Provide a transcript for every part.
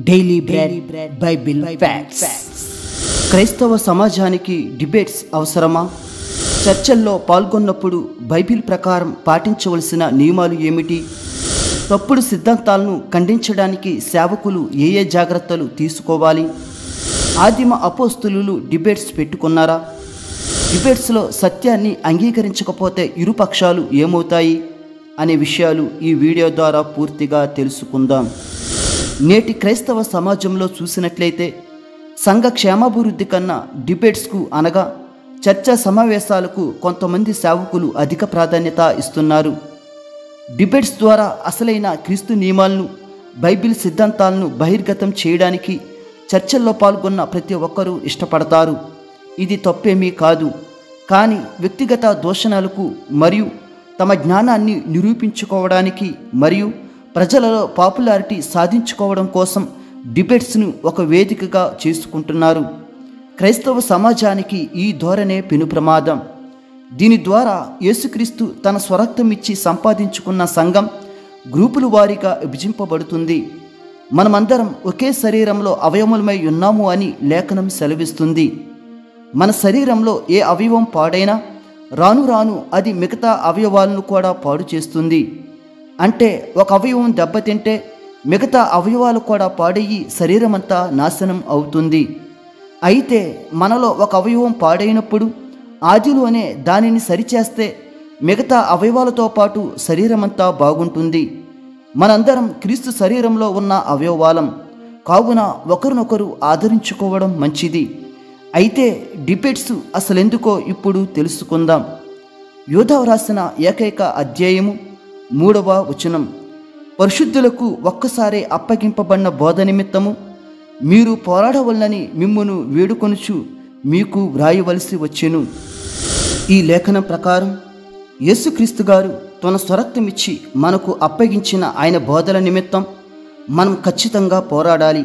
Daily bread Bible facts. క్రైస్తవ సమాజానికి debates అవసరమా? చర్చల్లో పాల్గొన్నప్పుడు బైబిల్ ప్రకారం పాటించవలసిన నియమాలు ఏమిటి? తప్పుడు సిద్ధాంతాలను ఖండించడానికి సేవకులు ఏ జాగ్రత్తలు తీసుకోవాలి? ఆదిమ అపోస్తులు డిబేట్స్ పెట్టుకున్నారా? డిబేట్స్లో సత్యాన్ని అంగీకరించకపోతే ఇరుపక్షాలు ఏమవుతాయి అనే విషయాలు ఈ వీడియో ద్వారా పూర్తిగా తెలుసుకుందాం. నేటి క్రైస్తవ సమాజంలో చూసినట్లయితే సంఘ క్షేమాభివృద్ధి కన్నా డిబేట్స్కు అనగా చర్చా సమావేశాలకు కొంతమంది సేవకులు అధిక ప్రాధాన్యత ఇస్తున్నారు. డిబేట్స్ ద్వారా అసలైన క్రీస్తు నియమాలను, బైబిల్ సిద్ధాంతాలను బహిర్గతం చేయడానికి చర్చల్లో పాల్గొన్న ప్రతి ఒక్కరూ ఇష్టపడతారు. ఇది తప్పేమీ కాదు. కానీ వ్యక్తిగత దూషణలకు మరియు తమ జ్ఞానాన్ని నిరూపించుకోవడానికి మరియు ప్రజలలో పాపులారిటీ సాధించుకోవడం కోసం డిబేట్స్ను ఒక వేదికగా చేసుకుంటున్నారు. క్రైస్తవ సమాజానికి ఈ ధోరణే పెను ప్రమాదం. దీని ద్వారా యేసుక్రీస్తు తన స్వరక్తం ఇచ్చి సంపాదించుకున్న సంఘం గ్రూపుల వారీగా విభజింపబడుతుంది. మనమందరం ఒకే శరీరంలో అవయవములమై ఉన్నాము అని లేఖనం సెలవిస్తుంది. మన శరీరంలో ఏ అవయవం పాడైనా రాను రాను అది మిగతా అవయవాలను కూడా పాడు చేస్తుంది. అంటే ఒక అవయవం దెబ్బతింటే మిగతా అవయవాలు కూడా పాడయ్యి శరీరమంతా నాశనం అవుతుంది. అయితే మనలో ఒక అవయవం పాడైనప్పుడు ఆదిలోనే దానిని సరిచేస్తే మిగతా అవయవాలతో పాటు శరీరమంతా బాగుంటుంది. మనందరం క్రీస్తు శరీరంలో ఉన్న అవయవాలం కావున ఒకరినొకరు ఆదరించుకోవడం మంచిది. అయితే డిబేట్స్ అసలెందుకో ఇప్పుడు తెలుసుకుందాం. యూదా వ్రాసిన ఏకైక అధ్యాయము 3వ వచనం, పరిశుద్ధులకు ఒక్కసారి అప్పగింపబడిన బోధ నిమిత్తము మీరు పోరాడవలనని మిమ్మును వేడుకొనుచు మీకు వ్రాయవలసి వచ్చెను. ఈ లేఖనం ప్రకారం యేసుక్రీస్తు గారు తన స్వరక్తం ఇచ్చి మనకు అప్పగించిన ఆయన బోధల నిమిత్తం మనం ఖచ్చితంగా పోరాడాలి.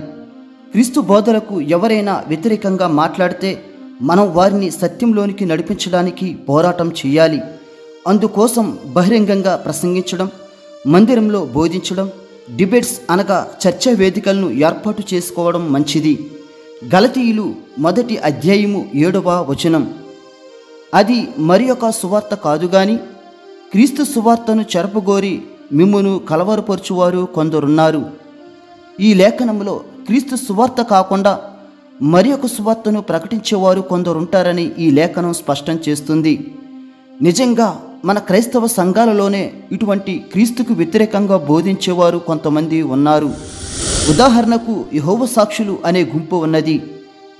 క్రీస్తు బోధలకు ఎవరైనా వ్యతిరేకంగా మాట్లాడితే మనం వారిని సత్యంలోనికి నడిపించడానికి పోరాటం చేయాలి. అందుకోసం బహిరంగంగా ప్రసంగించడం, మందిరంలో బోధించడం, డిబేట్స్ అనగా చర్చా వేదికలను ఏర్పాటు చేసుకోవడం మంచిది. గలతీయులు 1వ అధ్యాయము 7వ వచనం, అది మరి ఒక సువార్త కాదు గాని క్రీస్తు సువార్తను చెరపగోరి మిమ్మును కలవరపరుచువారు కొందరున్నారు. ఈ లేఖనంలో క్రీస్తు సువార్త కాకుండా మరి ఒక సువార్తను ప్రకటించేవారు కొందరుంటారని ఈ లేఖనం స్పష్టం చేస్తుంది. నిజంగా మన క్రైస్తవ సంఘాలలోనే ఇటువంటి క్రీస్తుకు వ్యతిరేకంగా బోధించేవారు కొంతమంది ఉన్నారు. ఉదాహరణకు యెహోవా సాక్షులు అనే గుంపు ఉన్నది.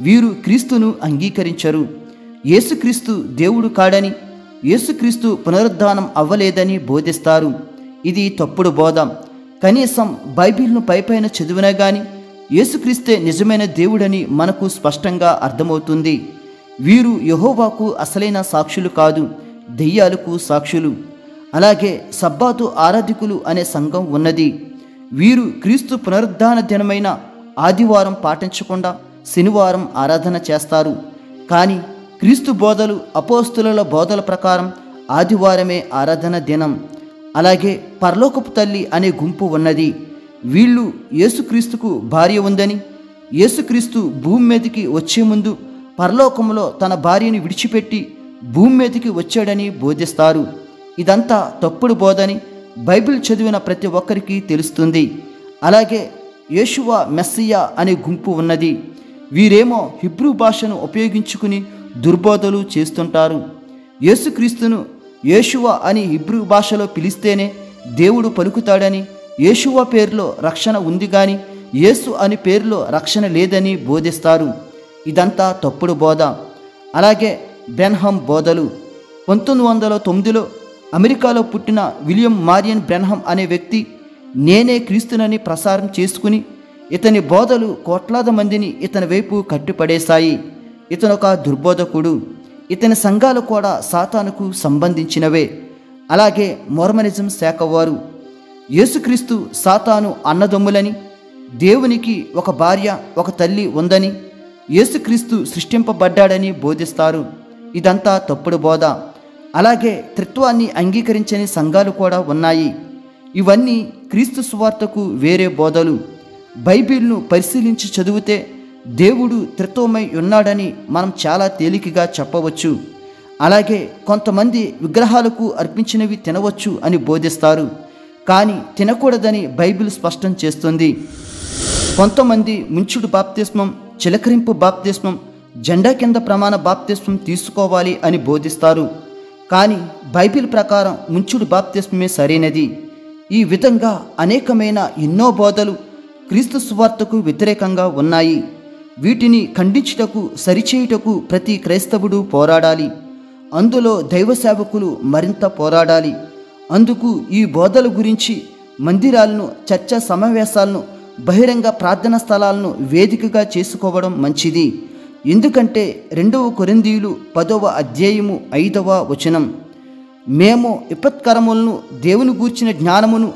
వీరు క్రీస్తును అంగీకరించరు. యేసుక్రీస్తు దేవుడు కాడని, యేసుక్రీస్తు పునరుద్ధానం అవ్వలేదని బోధిస్తారు. ఇది తప్పుడు బోధ. కనీసం బైబిల్ను పైపైన చదివినా కానీ యేసుక్రీస్తే నిజమైన దేవుడని మనకు స్పష్టంగా అర్థమవుతుంది. వీరు యెహోవాకు అసలైన సాక్షులు కాదు, దెయ్యాలకు సాక్షులు. అలాగే సబ్బాతు ఆరాధికులు అనే సంఘం ఉన్నది. వీరు క్రీస్తు పునరుద్ధాన దినమైన ఆదివారం పాటించకుండా శనివారం ఆరాధన చేస్తారు. కానీ క్రీస్తు బోధలు, అపోస్తుల బోధల ప్రకారం ఆదివారమే ఆరాధన దినం. అలాగే పరలోకపు తల్లి అనే గుంపు ఉన్నది. వీళ్ళు యేసుక్రీస్తుకు భార్య ఉందని, యేసుక్రీస్తు భూమి మీదకి వచ్చే ముందు పరలోకంలో తన భార్యను విడిచిపెట్టి భూమి మీదకి వచ్చాడని బోధిస్తారు. ఇదంతా తప్పుడు బోధని బైబిల్ చదివిన ప్రతి ఒక్కరికి తెలుస్తుంది. అలాగే యేషువా మెస్సియా అనే గుంపు ఉన్నది. వీరేమో హిబ్రూ భాషను ఉపయోగించుకుని దుర్బోధలు చేస్తుంటారు. యేసుక్రీస్తును యేషువా అని హిబ్రూ భాషలో పిలిస్తేనే దేవుడు పలుకుతాడని, యేషువా పేరులో రక్షణ ఉంది కానీ యేసు అని పేరులో రక్షణ లేదని బోధిస్తారు. ఇదంతా తప్పుడు బోధ. అలాగే బ్రెన్హమ్ బోధలు. 1909లో అమెరికాలో పుట్టిన విలియం మారియన్ బ్రెన్హమ్ అనే వ్యక్తి నేనే క్రీస్తునని ప్రసారం చేసుకుని ఇతని బోధలు కోట్లాది మందిని ఇతని వైపు కట్టిపడేశాయి. ఇతనొక దుర్బోధకుడు. ఇతని సంఘాలు కూడా సాతానుకు సంబంధించినవే. అలాగే మోర్మనిజం శాఖ వారు యేసుక్రీస్తు సాతాను అన్నదమ్ములని, దేవునికి ఒక భార్య ఒక తల్లి ఉందని, యేసుక్రీస్తు సృష్టింపబడ్డాడని బోధిస్తారు. ఇదంతా తప్పుడు బోధ. అలాగే త్రిత్వాన్ని అంగీకరించని సంఘాలు కూడా ఉన్నాయి. ఇవన్నీ క్రీస్తు సువార్తకు వేరే బోధలు. బైబిల్ను పరిశీలించి చదివితే దేవుడు త్రిత్వమై ఉన్నాడని మనం చాలా తేలికగా చెప్పవచ్చు. అలాగే కొంతమంది విగ్రహాలకు అర్పించినవి తినవచ్చు అని బోధిస్తారు, కానీ తినకూడదని బైబిల్ స్పష్టం చేస్తుంది. కొంతమంది ముంచుడు బాప్తిస్మం, చిలకరింపు బాప్తిస్మం, జెండా కింద ప్రమాణ బాప్తిస్మం తీసుకోవాలి అని బోధిస్తారు, కానీ బైబిల్ ప్రకారం ముంచుడు బాప్తిస్మమే సరైనది. ఈ విధంగా అనేకమైన ఎన్నో బోధలు క్రీస్తు సువార్తకు వ్యతిరేకంగా ఉన్నాయి. వీటిని ఖండించుటకు, సరిచేయుటకు ప్రతి క్రైస్తవుడు పోరాడాలి. అందులో దైవ సేవకులు మరింత పోరాడాలి. అందుకు ఈ బోధల గురించి మందిరాలను, చర్చా సమావేశాలను, బహిరంగ ప్రార్థనా స్థలాలను వేదికగా చేసుకోవడం మంచిది. ఎందుకంటే 2 కొరింథీయులు 10వ అధ్యాయము 5వ వచనం, మేము విపత్కరములను, దేవుని గూర్చిన జ్ఞానమును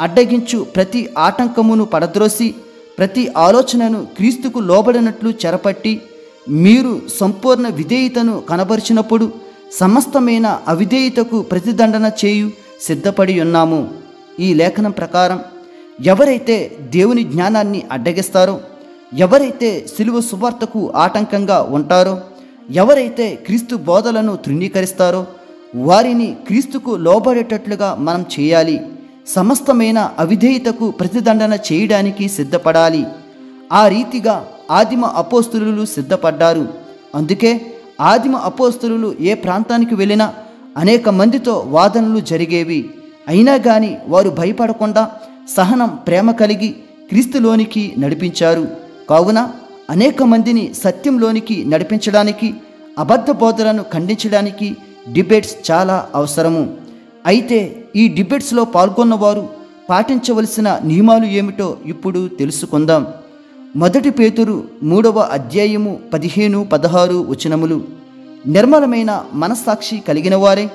అడ్డగించు ప్రతి ఆటంకమును పడద్రోసి ప్రతి ఆలోచనను క్రీస్తుకు లోబడినట్లు చెరపట్టి మీరు సంపూర్ణ విధేయతను కనబరిచినప్పుడు సమస్తమైన అవిధేయతకు ప్రతిదండన చేయు సిద్ధపడి ఉన్నాము. ఈ లేఖనం ప్రకారం ఎవరైతే దేవుని జ్ఞానాన్ని అడ్డగిస్తారో, ఎవరైతే సిలువ సువార్తకు ఆటంకంగా ఉంటారో, ఎవరైతే క్రీస్తు బోధలను తృణీకరిస్తారో వారిని క్రీస్తుకు లోబడేటట్లుగా మనం చేయాలి. సమస్తమైన అవిధేయతకు ప్రతిదండన చేయడానికి సిద్ధపడాలి. ఆ రీతిగా ఆదిమ అపోస్తలులు సిద్ధపడ్డారు. అందుకే ఆదిమ అపోస్తలులు ఏ ప్రాంతానికి వెళ్ళినా అనేక మందితో వాదనలు జరిగేవి. అయినా కానీ వారు భయపడకుండా సహనం, ప్రేమ కలిగి క్రీస్తులోనికి నడిపించారు. కావున అనేక మందిని సత్యంలోనికి నడిపించడానికి, అబద్ధ బోధలను ఖండించడానికి డిబేట్స్ చాలా అవసరము. అయితే ఈ డిబేట్స్లో పాల్గొన్నవారు పాటించవలసిన నియమాలు ఏమిటో ఇప్పుడు తెలుసుకుందాం. 1 పేతురు 3వ అధ్యాయము 15, 16 వచనములు, నిర్మలమైన మనస్సాక్షి కలిగిన వారే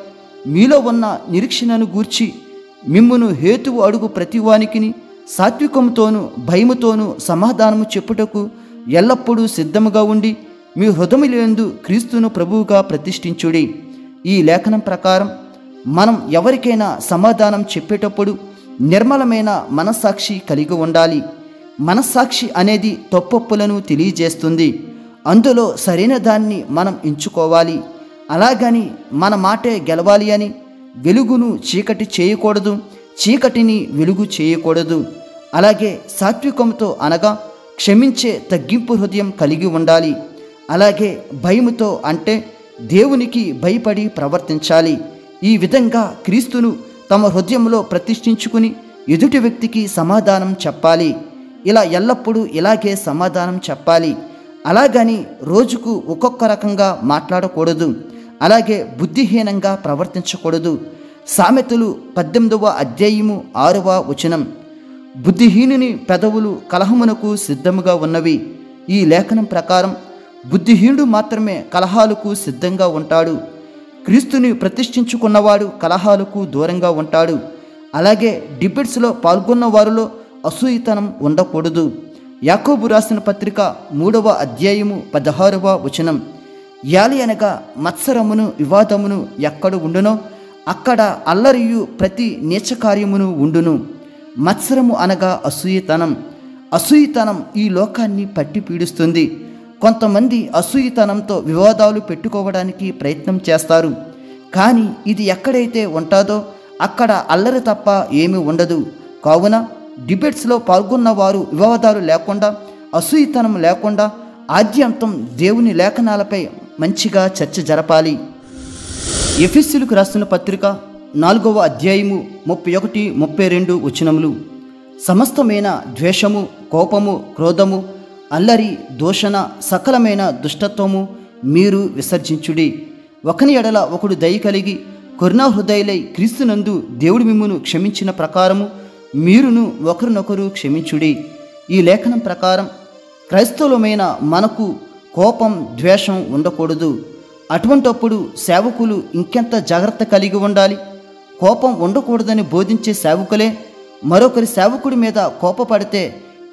మీలో ఉన్న నిరీక్షణను గూర్చి మిమ్మును హేతువు అడుగు ప్రతివానికిని సాత్వికముతోనూ భయముతోనూ సమాధానము చెప్పుటకు ఎల్లప్పుడూ సిద్ధముగా ఉండి మీ హృదయములందు క్రీస్తును ప్రభువుగా ప్రతిష్ఠించుడి. ఈ లేఖనం ప్రకారం మనం ఎవరికైనా సమాధానం చెప్పేటప్పుడు నిర్మలమైన మనస్సాక్షి కలిగి ఉండాలి. మనస్సాక్షి అనేది తప్పొప్పులను తెలియజేస్తుంది. అందులో సరైన దాన్ని మనం ఎంచుకోవాలి. అలాగని మన మాటే గెలవాలి అని వెలుగును చీకటి చేయకూడదు, చీకటిని వెలుగు చేయకూడదు. అలాగే సాత్వికంతో అనగా క్షమించే తగ్గింపు హృదయం కలిగి ఉండాలి. అలాగే భయముతో అంటే దేవునికి భయపడి ప్రవర్తించాలి. ఈ విధంగా క్రీస్తును తమ హృదయంలో ప్రతిష్ఠించుకుని ఎదుటి వ్యక్తికి సమాధానం చెప్పాలి. ఇలా ఎల్లప్పుడూ ఇలాగే సమాధానం చెప్పాలి. అలాగని రోజుకు ఒక్కొక్క రకంగా మాట్లాడకూడదు. అలాగే బుద్ధిహీనంగా ప్రవర్తించకూడదు. సామెతలు 18వ అధ్యాయము 6వ వచనం, బుద్ధిహీనుని పెదవులు కలహమునకు సిద్ధముగా ఉన్నవి. ఈ లేఖనం ప్రకారం బుద్ధిహీనుడు మాత్రమే కలహాలకు సిద్ధంగా ఉంటాడు. క్రీస్తుని ప్రతిష్ఠించుకున్నవాడు కలహాలకు దూరంగా ఉంటాడు. అలాగే డిబేట్స్లో పాల్గొన్న వారిలో అసూయితనం ఉండకూడదు. యాకోబు రాసిన పత్రిక 3వ అధ్యాయము 16వ వచనం, యాలి అనగా మత్సరమును వివాదమును ఎక్కడ ఉండునో అక్కడ అల్లరియు ప్రతి నీచకార్యమును ఉండును. మత్సరము అనగా అసూయితనం. అసూయితనం ఈ లోకాన్ని పట్టి పీడిస్తుంది. కొంతమంది అసూయితనంతో వివాదాలు పెట్టుకోవడానికి ప్రయత్నం చేస్తారు. కానీ ఇది ఎక్కడైతే ఉంటుందో అక్కడ అల్లరి తప్ప ఏమీ ఉండదు. కావున డిబేట్స్లో పాల్గొన్న వారు వివాదాలు లేకుండా, అసూయితనం లేకుండా ఆద్యంతం దేవుని లేఖనాలపై మంచిగా చర్చ జరపాలి. ఎఫెసీయులకు రాసిన పత్రిక 4వ అధ్యాయము 31, 32 వచనములు, సమస్తమైన ద్వేషము, కోపము, క్రోధము, అల్లరి, దూషణ, సకలమైన దుష్టత్వము మీరు విసర్జించుడి. ఒకని ఎడల ఒకడు దయ కలిగి కరుణా హృదయులై క్రీస్తునందు దేవుడు మిమ్మును క్షమించిన ప్రకారము మీరును ఒకరినొకరు క్షమించుడి. ఈ లేఖనం ప్రకారం క్రైస్తవులమైన మనకు కోపం, ద్వేషం ఉండకూడదు. అటువంటప్పుడు సేవకులు ఇంకెంత జాగ్రత్త కలిగి ఉండాలి. కోపం ఉండకూడదని బోధించే సేవకులే మరొకరి సేవకుడి మీద కోపపడితే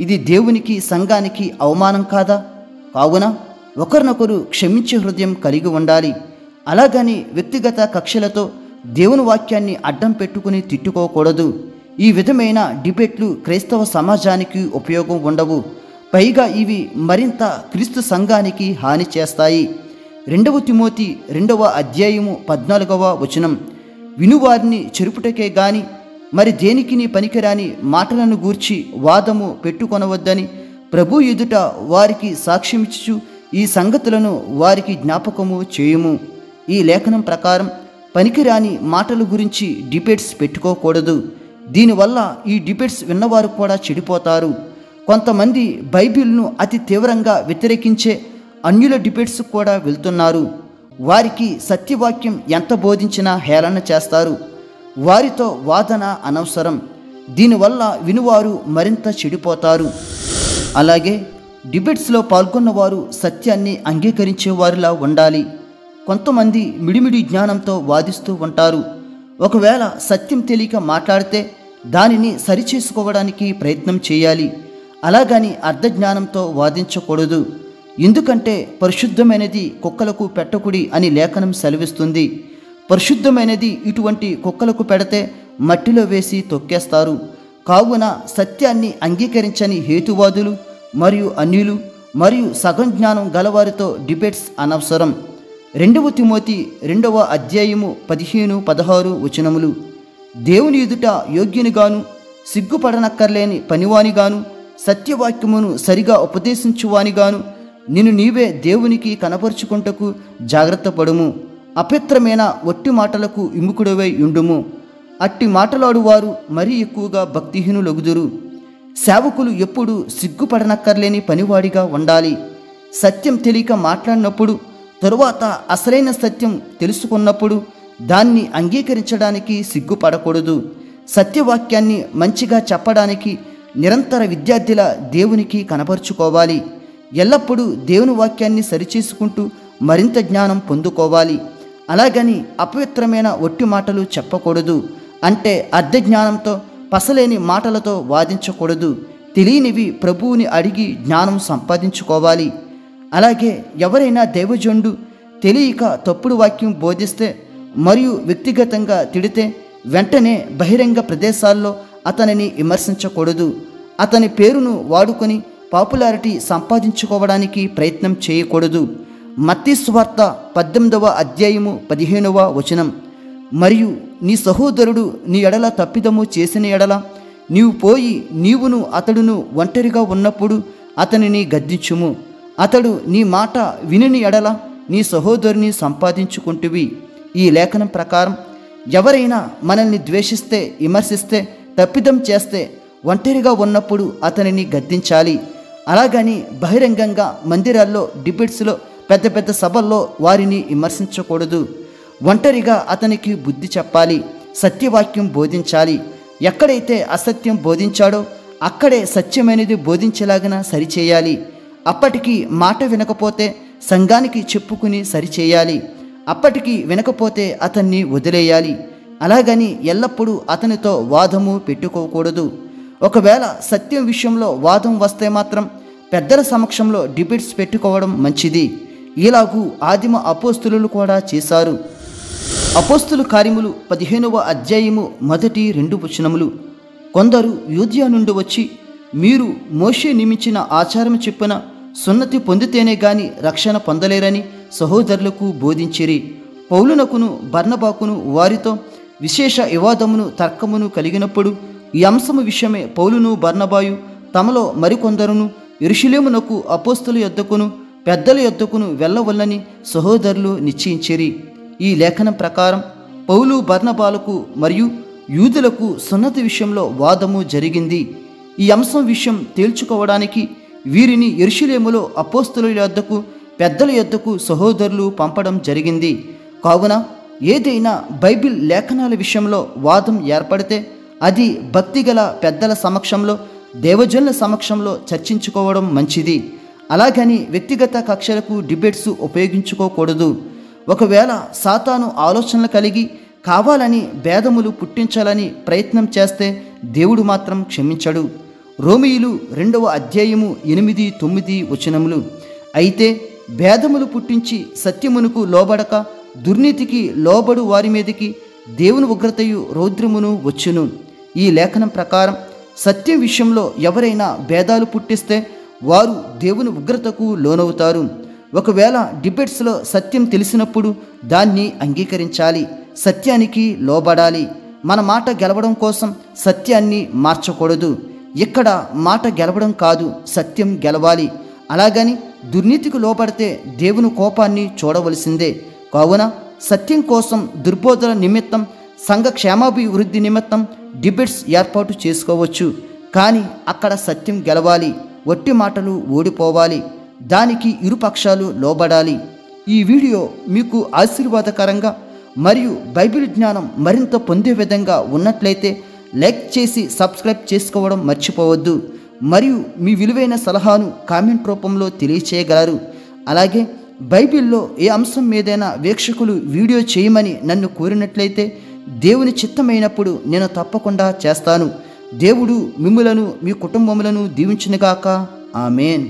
ఇది దేవునికి, సంఘానికి అవమానం కాదా? కావున ఒకరినొకరు క్షమించే హృదయం కలిగి ఉండాలి. అలాగని వ్యక్తిగత కక్షలతో దేవుని వాక్యాన్ని అడ్డం పెట్టుకుని తిట్టుకోకూడదు. ఈ విధమైన డిబేట్లు క్రైస్తవ సమాజానికి ఉపయోగం ఉండవు. పైగా ఇవి మరింత క్రీస్తు సంఘానికి హాని చేస్తాయి. 2 తిమోతి 2వ అధ్యాయము 14వ వచనం, వినువారిని చెరుపుటకే గాని మరి దేనికిని పనికిరాని మాటలను గూర్చి వాదము పెట్టుకొనవద్దని ప్రభు ఎదుట వారికి సాక్ష్యమిచ్చు ఈ సంగతులను వారికి జ్ఞాపకము చేయుము. ఈ లేఖనం ప్రకారం పనికిరాని మాటల గురించి డిబేట్స్ పెట్టుకోకూడదు. దీనివల్ల ఈ డిబేట్స్ విన్నవారు కూడా చెడిపోతారు. కొంతమంది బైబిల్ను అతి తీవ్రంగా వ్యతిరేకించే అన్యుల డిబేట్స్ కూడా వెళ్తున్నారు. వారికి సత్యవాక్యం ఎంత బోధించినా హేళన చేస్తారు. వారితో వాదన అనవసరం. దీనివల్ల వినువారు మరింత చెడిపోతారు. అలాగే డిబేట్స్లో పాల్గొన్నవారు సత్యాన్ని అంగీకరించేవారిలా ఉండాలి. కొంతమంది మిడిమిడి జ్ఞానంతో వాదిస్తూ ఉంటారు. ఒకవేళ సత్యం తెలియక మాట్లాడితే దానిని సరిచేసుకోవడానికి ప్రయత్నం చేయాలి. అలాగని అర్ధజ్ఞానంతో వాదించకూడదు. ఎందుకంటే పరిశుద్ధమైనది కుక్కలకు పెట్టకుడి అని లేఖనం సెలవిస్తుంది. పరిశుద్ధమైనది ఇటువంటి కుక్కలకు పెడితే మట్టిలో వేసి తొక్కేస్తారు. కావున సత్యాన్ని అంగీకరించని హేతువాదులు మరియు అన్యులు మరియు సగం జ్ఞానం గలవారితో డిబేట్స్ అనవసరం. 2 తిమోతి 2వ అధ్యాయము 15-16 వచనములు, దేవుని ఎదుట యోగ్యునిగాను సిగ్గుపడనక్కర్లేని పనివానిగాను సత్యవాక్యమును సరిగా ఉపదేశించువానిగాను నిన్ను నీవే దేవునికి కనపరుచుకుంటకు జాగ్రత్త పడుము. అపవిత్రమైన ఒట్టి మాటలకు విముఖుడవై ఉండుము. అట్టి మాటలాడువారు మరీ ఎక్కువగా భక్తిహీనులగుదురు. సేవకులు ఎప్పుడు సిగ్గుపడనక్కర్లేని పనివాడిగా ఉండాలి. సత్యం తెలియక మాట్లాడినప్పుడు, తరువాత అసలైన సత్యం తెలుసుకున్నప్పుడు దాన్ని అంగీకరించడానికి సిగ్గుపడకూడదు. సత్యవాక్యాన్ని మంచిగా చెప్పడానికి నిరంతర విద్యార్థిలా దేవునికి కనపరుచుకోవాలి. ఎల్లప్పుడూ దేవుని వాక్యాన్ని సరిచేసుకుంటూ మరింత జ్ఞానం పొందుకోవాలి. అలాగని అపవిత్రమైన ఒట్టి మాటలు చెప్పకూడదు. అంటే అర్ధజ్ఞానంతో పసలేని మాటలతో వాదించకూడదు. తెలియనివి ప్రభువుని అడిగి జ్ఞానం సంపాదించుకోవాలి. అలాగే ఎవరైనా దైవజనుడు తెలియక తప్పుడు వాక్యం బోధిస్తే మరియు వ్యక్తిగతంగా తిడితే వెంటనే బహిరంగ ప్రదేశాల్లో అతనిని విమర్శించకూడదు. అతని పేరును వాడుకొని పాపులారిటీ సంపాదించుకోవడానికి ప్రయత్నం చేయకూడదు. మత్తయి సువార్త 18వ అధ్యాయము 15వ వచనం, మరియు నీ సహోదరుడు నీ ఎడల తప్పిదము చేసిన ఎడల నీవు పోయి నీవును అతడును ఒంటరిగా ఉన్నప్పుడు అతనిని గద్దించుము. అతడు నీ మాట వినిని ఎడల నీ సహోదరుని సంపాదించుకుంటువి. ఈ లేఖనం ప్రకారం ఎవరైనా మనల్ని ద్వేషిస్తే, విమర్శిస్తే, తప్పిదం చేస్తే ఒంటరిగా ఉన్నప్పుడు అతనిని గద్దించాలి. అలాగని బహిరంగంగా మందిరాల్లో, డిబేట్స్లో, పెద్ద పెద్ద సభల్లో వారిని విమర్శించకూడదు. ఒంటరిగా అతనికి బుద్ధి చెప్పాలి. సత్యవాక్యం బోధించాలి. ఎక్కడైతే అసత్యం బోధించాడో అక్కడే సత్యమైనది బోధించేలాగా సరిచేయాలి. అప్పటికి మాట వినకపోతే సంఘానికి చెప్పుకుని సరిచేయాలి. అప్పటికి వినకపోతే అతన్ని వదిలేయాలి. అలాగని ఎల్లప్పుడూ అతనితో వాదము పెట్టుకోకూడదు. ఒకవేళ సత్యం విషయంలో వాదం వస్తే మాత్రం పెద్దల సమక్షంలో డిబేట్స్ పెట్టుకోవడం మంచిది. ఇలాగూ ఆదిమ అపోస్తులు కూడా చేశారు. అపోస్తుల కార్యములు 15వ అధ్యాయము 1-2 వచనములు, కొందరు యూదయ నుండి వచ్చి మీరు మోషే నియమించిన ఆచారం చెప్పున సున్నతి పొందితేనే గాని రక్షణ పొందలేరని సహోదరులకు బోధించిరి. పౌలునకును బర్నబాకును వారితో విశేష వివాదమును తర్కమును కలిగినప్పుడు ఈ అంశము విషయమే పౌలును బర్నబాయు తమలో మరికొందరును యెరూషలేమునకు అపోస్తుల యొద్దకును పెద్దల యొద్దకును వెళ్ళవల్లని సహోదరులు నిశ్చయించిరి. ఈ లేఖనం ప్రకారం పౌలు బర్నబాలకు మరియు యూదులకు సున్నతి విషయంలో వాదము జరిగింది. ఈ అంశం విషయం తేల్చుకోవడానికి వీరిని యెరూషలేములో అపోస్తలుల యొద్దకు పెద్దల యొద్దకు సహోదరులు పంపడం జరిగింది. కావున ఏదైనా బైబిల్ లేఖనాల విషయంలో వాదం ఏర్పడితే అది భక్తిగల పెద్దల సమక్షంలో, దేవజనుల సమక్షంలో చర్చించుకోవడం మంచిది. అలాగని వ్యక్తిగత కక్షలకు డిబేట్స్ ఉపయోగించుకోకూడదు. ఒకవేళ సాతాను ఆలోచనలు కలిగి కావాలని భేదములు పుట్టించాలని ప్రయత్నం చేస్తే దేవుడు మాత్రం క్షమించడు. రోమీయులు 2వ అధ్యాయము 8-9 వచనములు, అయితే భేదములు పుట్టించి సత్యమునకు లోబడక దుర్నీతికి లోబడు వారి మీదకి దేవుని ఉగ్రతయు రౌద్రమును వచ్చును. ఈ లేఖనం ప్రకారం సత్యం విషయంలో ఎవరైనా భేదాలు పుట్టిస్తే వారు దేవుని ఉగ్రతకు లోనవుతారు. ఒకవేళ డిబేట్స్లో సత్యం తెలిసినప్పుడు దాన్ని అంగీకరించాలి, సత్యానికి లోబడాలి. మన మాట గెలవడం కోసం సత్యాన్ని మార్చకూడదు. ఇక్కడ మాట గెలవడం కాదు, సత్యం గెలవాలి. అలాగని దుర్నీతికి లోబడితే దేవుని కోపాన్ని చూడవలసిందే. కావున సత్యం కోసం దుర్బోధన నిమిత్తం, సంఘ క్షేమాభివృద్ధి నిమిత్తం డిబేట్స్ ఏర్పాటు చేసుకోవచ్చు. కానీ అక్కడ సత్యం గెలవాలి, వట్టి మాటలు ఓడిపోవాలి. దానికి ఇరుపక్షాలు లోబడాలి. ఈ వీడియో మీకు ఆశీర్వాదకరంగా మరియు బైబిల్ జ్ఞానం మరింత పొందే విధంగా ఉన్నట్లయితే లైక్ చేసి సబ్స్క్రైబ్ చేసుకోవడం మర్చిపోవద్దు. మరియు మీ విలువైన సలహాను కామెంట్ రూపంలో తెలియచేయగలరు. అలాగే బైబిల్లో ఏ అంశం మీదైనా వీక్షకులు వీడియో చేయమని నన్ను కోరినట్లయితే దేవుని చిత్తమైనప్పుడు నేను తప్పకుండా చేస్తాను. దేవుడు మిమ్ములను మీ కుటుంబములను దీవించునుగాక. ఆమేన్.